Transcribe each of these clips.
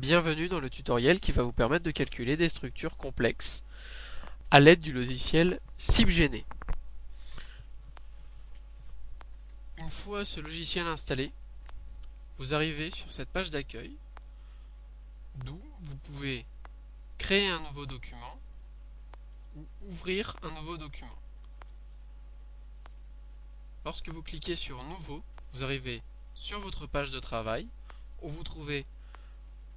Bienvenue dans le tutoriel qui va vous permettre de calculer des structures complexes à l'aide du logiciel SIPGENE. Une fois ce logiciel installé, vous arrivez sur cette page d'accueil d'où vous pouvez créer un nouveau document ou ouvrir un nouveau document. Lorsque vous cliquez sur Nouveau, vous arrivez sur votre page de travail où vous trouvez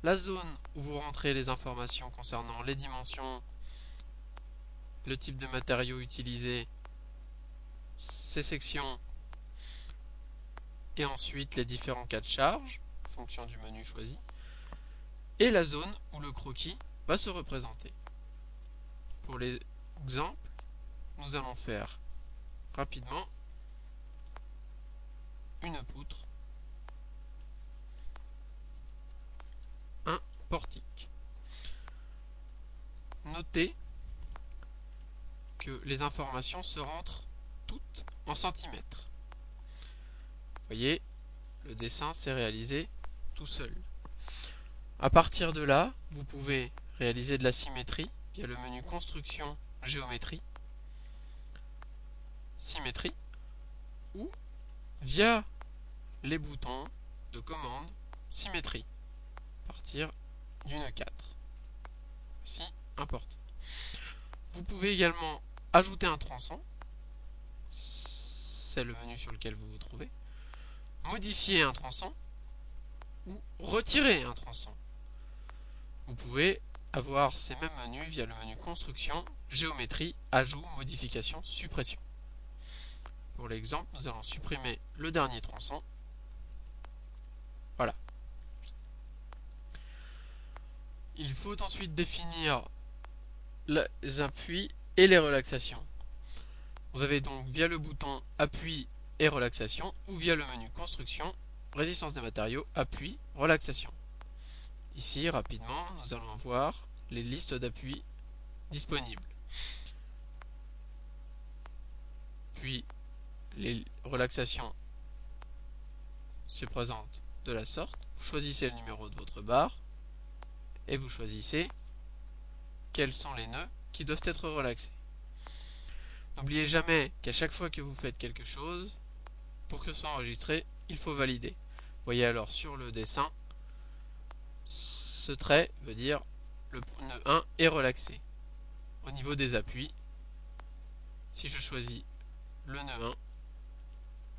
la zone où vous rentrez les informations concernant les dimensions, le type de matériaux utilisé, ses sections et ensuite les différents cas de charge en fonction du menu choisi et la zone où le croquis va se représenter. Pour l'exemple, nous allons faire rapidement une poutre, un portique. Notez que les informations se rentrent toutes en centimètres. Vous voyez, le dessin s'est réalisé tout seul. À partir de là, vous pouvez réaliser de la symétrie via le menu Construction, Géométrie, Symétrie, ou via les boutons de commande Symétrie, à partir d'une 4. Ici, un portique. Vous pouvez également ajouter un tronçon, c'est le menu sur lequel vous vous trouvez, modifier un tronçon ou retirer un tronçon. Vous pouvez avoir ces mêmes menus via le menu Construction, Géométrie, Ajout, Modification, Suppression. Pour l'exemple, nous allons supprimer le dernier tronçon. Voilà. Il faut ensuite définir les appuis et les relaxations. Vous avez donc via le bouton Appui et Relaxation ou via le menu Construction, Résistance des matériaux, Appui, Relaxation. Ici, rapidement, nous allons voir les listes d'appuis disponibles. Puis, les relaxations se présentent de la sorte. Vous choisissez le numéro de votre barre et vous choisissez quels sont les nœuds qui doivent être relaxés. N'oubliez jamais qu'à chaque fois que vous faites quelque chose, pour que ce soit enregistré, il faut valider. Vous voyez alors sur le dessin, ce trait veut dire le nœud 1 est relaxé. Au niveau des appuis, si je choisis le nœud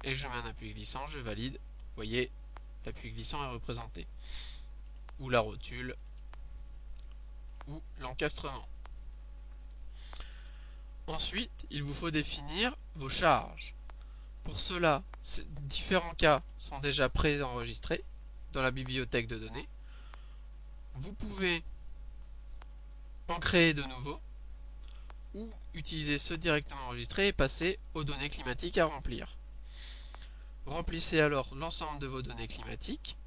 1 et je mets un appui glissant, je valide. Vous voyez, l'appui glissant est représenté. Ou la rotule, ou l'encastrement. Ensuite, il vous faut définir vos charges. Pour cela, différents cas sont déjà préenregistrés dans la bibliothèque de données. Vous pouvez en créer de nouveaux ou utiliser ceux directement enregistrés et passer aux données climatiques à remplir. Remplissez alors l'ensemble de vos données climatiques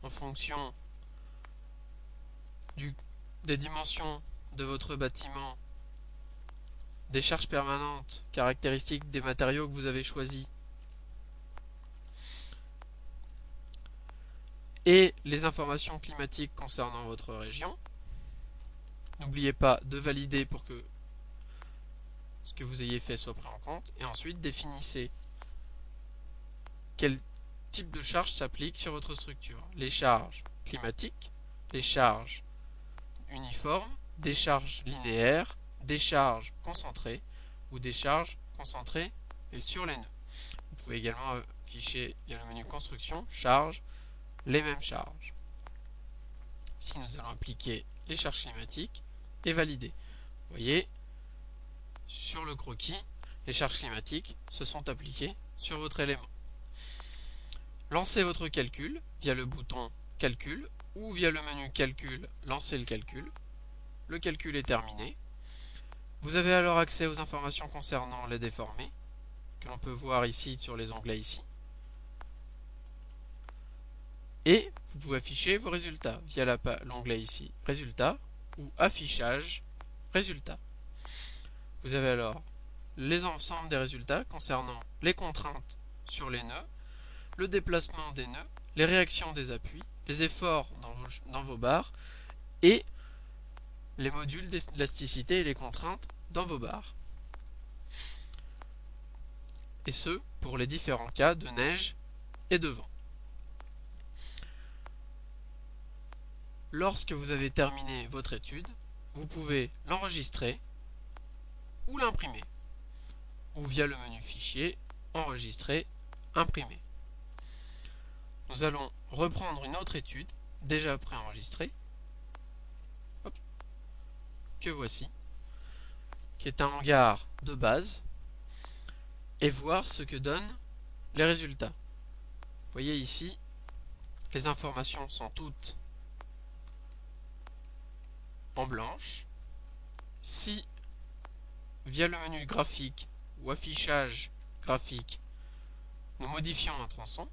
en fonction des dimensions de votre bâtiment, des charges permanentes caractéristiques des matériaux que vous avez choisis et les informations climatiques concernant votre région. N'oubliez pas de valider pour que ce que vous ayez fait soit pris en compte et ensuite définissez quel type de charge s'applique sur votre structure. Les charges climatiques, les charges uniformes, des charges linéaires, des charges concentrées ou des charges concentrées et sur les nœuds. Vous pouvez également afficher via le menu Construction, Charges, les mêmes charges. Ici, nous allons appliquer les charges climatiques et valider. Vous voyez, sur le croquis, les charges climatiques se sont appliquées sur votre élément. Lancez votre calcul via le bouton Calcul ou via le menu Calcul, lancez le calcul. Le calcul est terminé. Vous avez alors accès aux informations concernant les déformés, que l'on peut voir ici sur les onglets ici. Et vous pouvez afficher vos résultats via l'onglet ici, Résultats ou Affichage, Résultats. Vous avez alors les ensembles des résultats concernant les contraintes sur les nœuds, le déplacement des nœuds, les réactions des appuis, les efforts dans vos barres et les modules d'élasticité et les contraintes dans vos barres. Et ce, pour les différents cas de neige et de vent. Lorsque vous avez terminé votre étude, vous pouvez l'enregistrer ou l'imprimer, ou via le menu Fichier, Enregistrer, Imprimer. Nous allons reprendre une autre étude, déjà préenregistrée, que voici, qui est un hangar de base, et voir ce que donnent les résultats. Vous voyez ici, les informations sont toutes en blanche. Si, via le menu graphique ou affichage graphique, nous modifions un tronçon,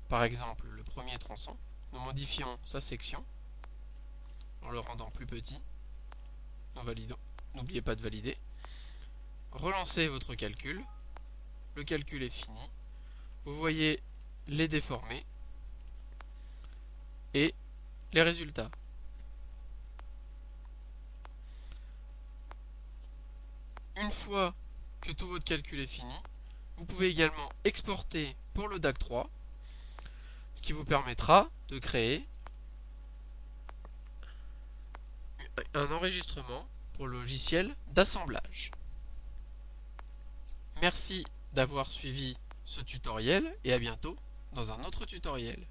par exemple le premier tronçon, nous modifions sa section en le rendant plus petit, nous validons, n'oubliez pas de valider, relancez votre calcul, le calcul est fini, vous voyez les déformés et les résultats. Une fois que tout votre calcul est fini, vous pouvez également exporter pour le DAC 3, ce qui vous permettra de créer un enregistrement pour le logiciel d'assemblage. Merci d'avoir suivi ce tutoriel et à bientôt dans un autre tutoriel.